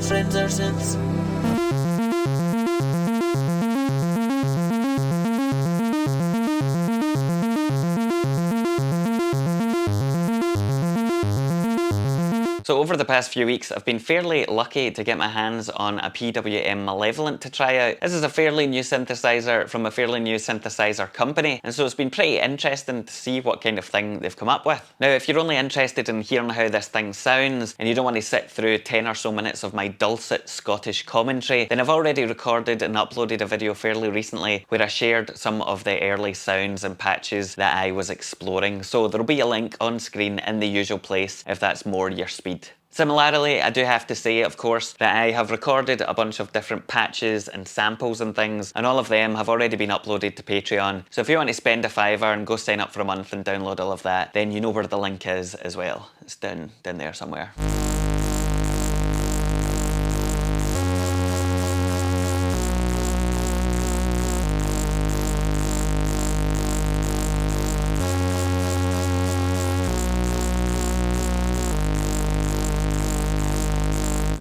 friends are synths. So over the past few weeks, I've been fairly lucky to get my hands on a PWM Malevolent to try out. This is a fairly new synthesizer from a fairly new synthesizer company, and so it's been pretty interesting to see what kind of thing they've come up with. Now, if you're only interested in hearing how this thing sounds, and you don't want to sit through 10 or so minutes of my dulcet Scottish commentary, then I've already recorded and uploaded a video fairly recently where I shared some of the early sounds and patches that I was exploring. So there'll be a link on screen in the usual place if that's more your speed. Similarly, I do have to say, of course, that I have recorded a bunch of different patches and samples and things, and all of them have already been uploaded to Patreon. So if you want to spend a $5 and go sign up for a month and download all of that, then you know where the link is as well. It's down there somewhere.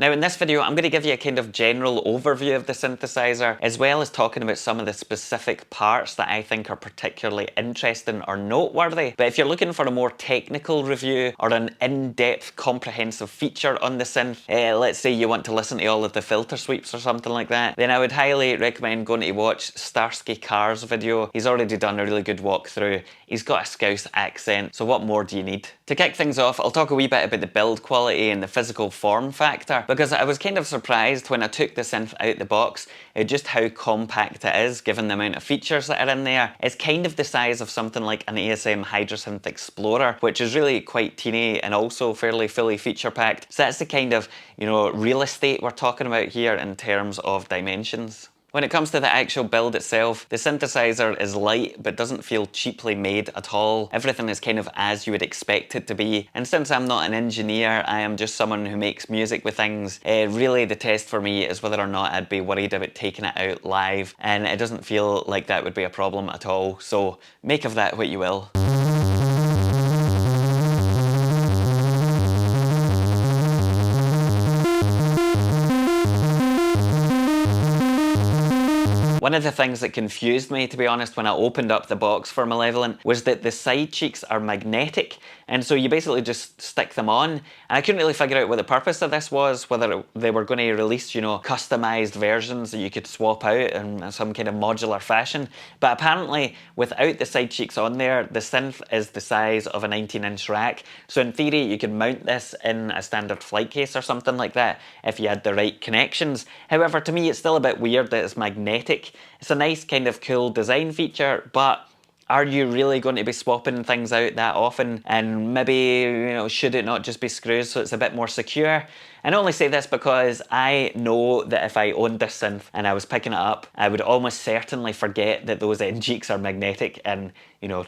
Now in this video, I'm going to give you a kind of general overview of the synthesizer, as well as talking about some of the specific parts that I think are particularly interesting or noteworthy. But if you're looking for a more technical review or an in-depth comprehensive feature on the synth, let's say you want to listen to all of the filter sweeps or something like that, then I would highly recommend going to watch Starsky Carr's video. He's already done a really good walkthrough. He's got a Scouse accent, so what more do you need? To kick things off, I'll talk a wee bit about the build quality and the physical form factor, because I was kind of surprised when I took the synth out the box at just how compact it is, given the amount of features that are in there. It's kind of the size of something like an ASM Hydrasynth Explorer, which is really quite teeny and also fairly fully feature packed. So that's the kind of, real estate we're talking about here in terms of dimensions. When it comes to the actual build itself, the synthesizer is light but doesn't feel cheaply made at all. Everything is kind of as you would expect it to be. And since I'm not an engineer, I am just someone who makes music with things, really the test for me is whether or not I'd be worried about taking it out live. And it doesn't feel like that would be a problem at all. So make of that what you will. One of the things that confused me, to be honest, when I opened up the box for Malevolent was that the side cheeks are magnetic, and so you basically just stick them on. And I couldn't really figure out what the purpose of this was, whether they were going to release, customized versions that you could swap out in some kind of modular fashion. But apparently, without the side cheeks on there, the synth is the size of a 19-inch rack. So in theory, you could mount this in a standard flight case or something like that if you had the right connections. However, to me, it's still a bit weird that it's magnetic. It's a nice kind of cool design feature, but are you really going to be swapping things out that often? And maybe, should it not just be screws so it's a bit more secure? And I only say this because I know that if I owned this synth and I was picking it up, I would almost certainly forget that those end cheeks are magnetic and,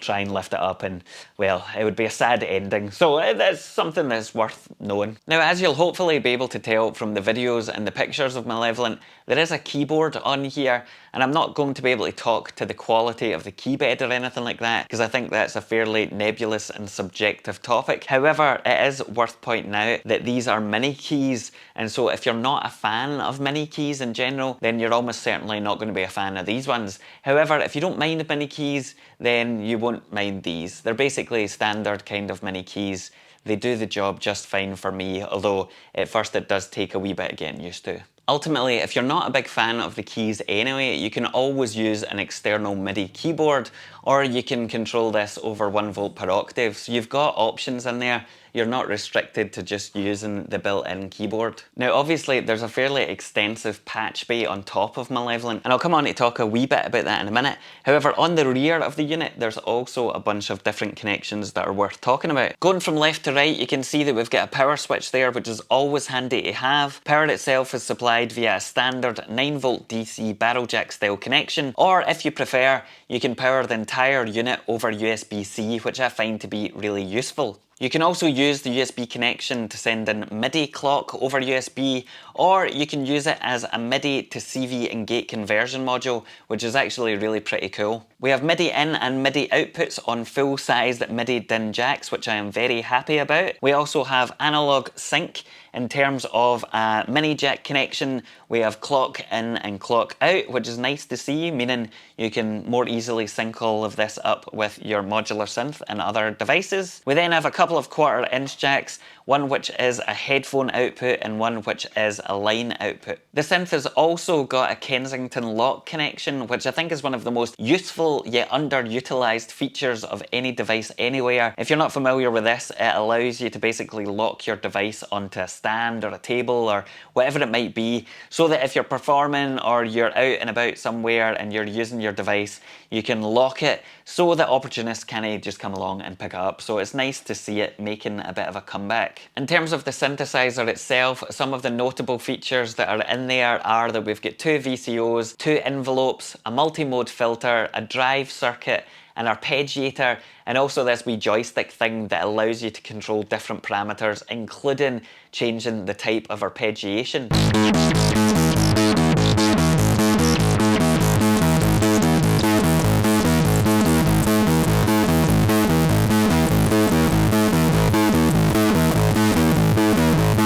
try and lift it up, and, well, it would be a sad ending. So that's something that's worth knowing. Now, as you'll hopefully be able to tell from the videos and the pictures of Malevolent, there is a keyboard on here, and I'm not going to be able to talk to the quality of the keybed or anything like that, because I think that's a fairly nebulous and subjective topic. However, it is worth pointing out that these are mini keys, and so if you're not a fan of mini keys in general, then you're almost certainly not going to be a fan of these ones. However, if you don't mind mini keys, then you won't mind these. They're basically standard kind of mini keys. They do the job just fine for me, although at first it does take a wee bit of getting used to. Ultimately, if you're not a big fan of the keys anyway, you can always use an external MIDI keyboard, or you can control this over 1 volt per octave. So you've got options in there. You're not restricted to just using the built-in keyboard. Now obviously there's a fairly extensive patch bay on top of Malevolent, and I'll come on to talk a wee bit about that in a minute. However, on the rear of the unit there's also a bunch of different connections that are worth talking about. Going from left to right, you can see that we've got a power switch there, which is always handy to have. Power itself is supplied via a standard 9 volt DC barrel jack style connection, or if you prefer, you can power the entire unit over USB-C, which I find to be really useful. You can also use the USB connection to send in MIDI clock over USB, or you can use it as a MIDI to CV and gate conversion module, which is actually really pretty cool. We have MIDI in and MIDI outputs on full-sized MIDI DIN jacks, which I am very happy about. We also have analog sync, In terms of a mini jack connection, we have clock in and clock out, which is nice to see, meaning you can more easily sync all of this up with your modular synth and other devices. We then have a couple of 1/4 inch jacks, one which is a headphone output and one which is a line output. The synth has also got a Kensington lock connection, which I think is one of the most useful yet underutilized features of any device anywhere. If you're not familiar with this, it allows you to basically lock your device onto a stand or a table or whatever it might be, so that if you're performing or you're out and about somewhere and you're using your device, you can lock it so that opportunists can't just come along and pick it up. So it's nice to see it making a bit of a comeback. In terms of the synthesizer itself, some of the notable features that are in there are that we've got 2 VCOs, 2 envelopes, a multi-mode filter, a drive circuit, an arpeggiator, and also this wee joystick thing that allows you to control different parameters, including changing the type of arpeggiation.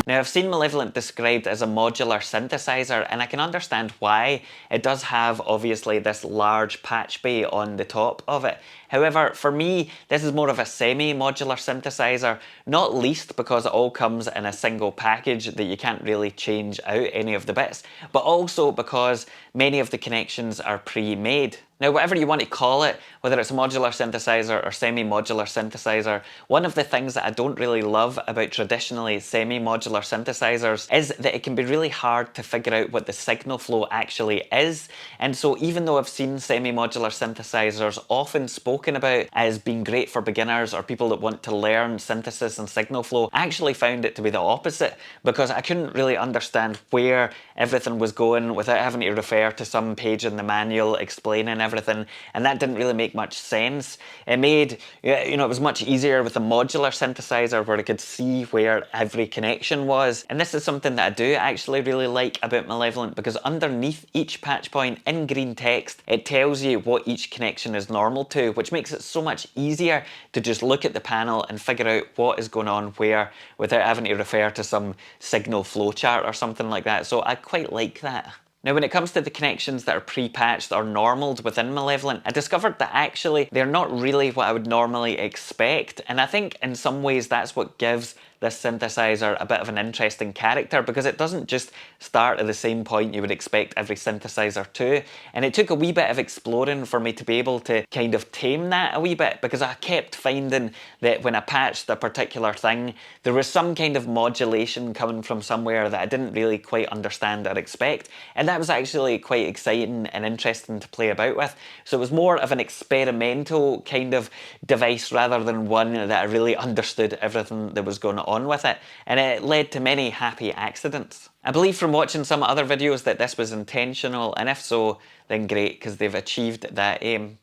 Now, I've seen Malevolent described as a modular synthesizer, and I can understand why. It does have, obviously, this large patch bay on the top of it. However, for me, this is more of a semi-modular synthesizer, not least because it all comes in a single package that you can't really change out any of the bits, but also because many of the connections are pre-made. Now, whatever you want to call it, whether it's a modular synthesizer or semi-modular synthesizer, one of the things that I don't really love about traditionally semi-modular synthesizers is that it can be really hard to figure out what the signal flow actually is. And so even though I've seen semi-modular synthesizers often spoken about as being great for beginners or people that want to learn synthesis and signal flow, I actually found it to be the opposite, because I couldn't really understand where everything was going without having to refer to some page in the manual explaining everything, and that didn't really make much sense. It made, it was much easier with a modular synthesizer where I could see where every connection was. And this is something that I do actually really like about Malevolent, because underneath each patch point in green text, it tells you what each connection is normal to, which makes it so much easier to just look at the panel and figure out what is going on where without having to refer to some signal flowchart or something like that. So I quite like that. Now, when it comes to the connections that are pre-patched or normaled within Malevolent, I discovered that actually they're not really what I would normally expect, and I think in some ways that's what gives this synthesizer a bit of an interesting character, because it doesn't just start at the same point you would expect every synthesizer to. And it took a wee bit of exploring for me to be able to kind of tame that a wee bit, because I kept finding that when I patched a particular thing, there was some kind of modulation coming from somewhere that I didn't really quite understand or expect. And that was actually quite exciting and interesting to play about with. So it was more of an experimental kind of device rather than one that I really understood everything that was going on with it, and it led to many happy accidents. I believe from watching some other videos that this was intentional, and if so, then great, because they've achieved that aim.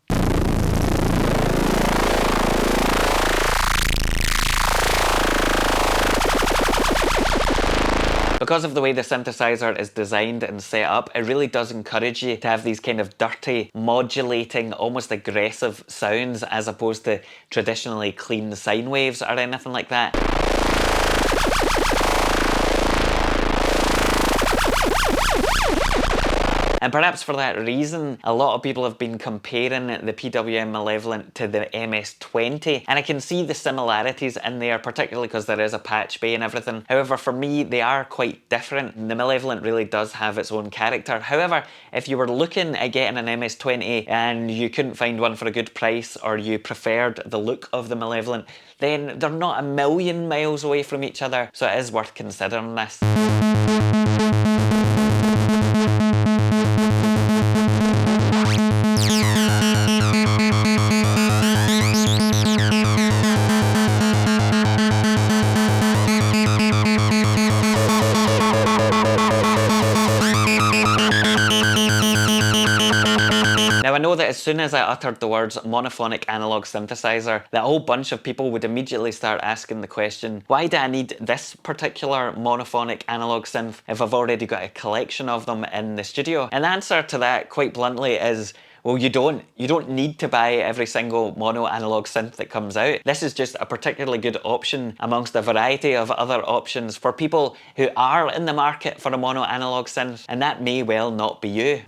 Because of the way the synthesizer is designed and set up, it really does encourage you to have these kind of dirty, modulating, almost aggressive sounds, as opposed to traditionally clean sine waves or anything like that. And perhaps for that reason, a lot of people have been comparing the PWM Malevolent to the MS-20, and I can see the similarities in there, particularly because there is a patch bay and everything. However, for me, they are quite different. The Malevolent really does have its own character. However, if you were looking at getting an MS-20 and you couldn't find one for a good price, or you preferred the look of the Malevolent, then they're not a million miles away from each other, so it is worth considering this. I know that as soon as I uttered the words monophonic analog synthesizer, that a whole bunch of people would immediately start asking the question, why do I need this particular monophonic analog synth if I've already got a collection of them in the studio? And the answer to that, quite bluntly, is, Well, you don't. You don't need to buy every single mono analog synth that comes out. This is just a particularly good option amongst a variety of other options for people who are in the market for a mono analog synth, and that may well not be you.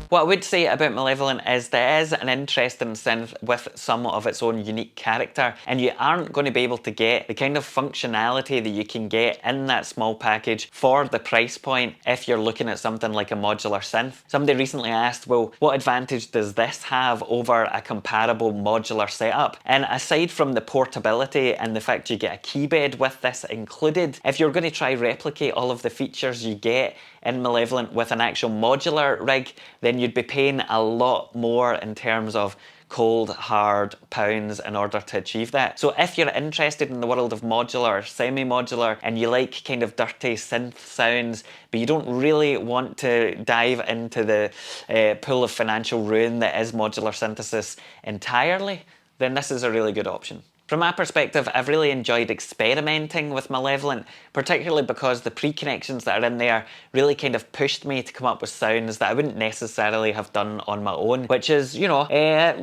What I would say about Malevolent is there is an interesting synth with some of its own unique character, and you aren't going to be able to get the kind of functionality that you can get in that small package for the price point if you're looking at something like a modular synth. Somebody recently asked, well, what advantage does this have over a comparable modular setup? And aside from the portability and the fact you get a key bed with this included, if you're going to try replicate all of the features you get in Malevolent with an actual modular rig, then you'd be paying a lot more in terms of cold, hard pounds in order to achieve that. So if you're interested in the world of modular, semi-modular, and you like kind of dirty synth sounds, but you don't really want to dive into the pool of financial ruin that is modular synthesis entirely, then this is a really good option. From my perspective, I've really enjoyed experimenting with Malevolent, particularly because the pre-connections that are in there really kind of pushed me to come up with sounds that I wouldn't necessarily have done on my own, which is, you know,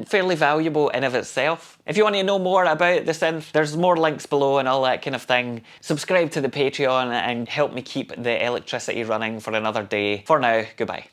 fairly valuable in of itself. If you want to know more about the synth, there's more links below and all that kind of thing. Subscribe to the Patreon and help me keep the electricity running for another day. For now, goodbye.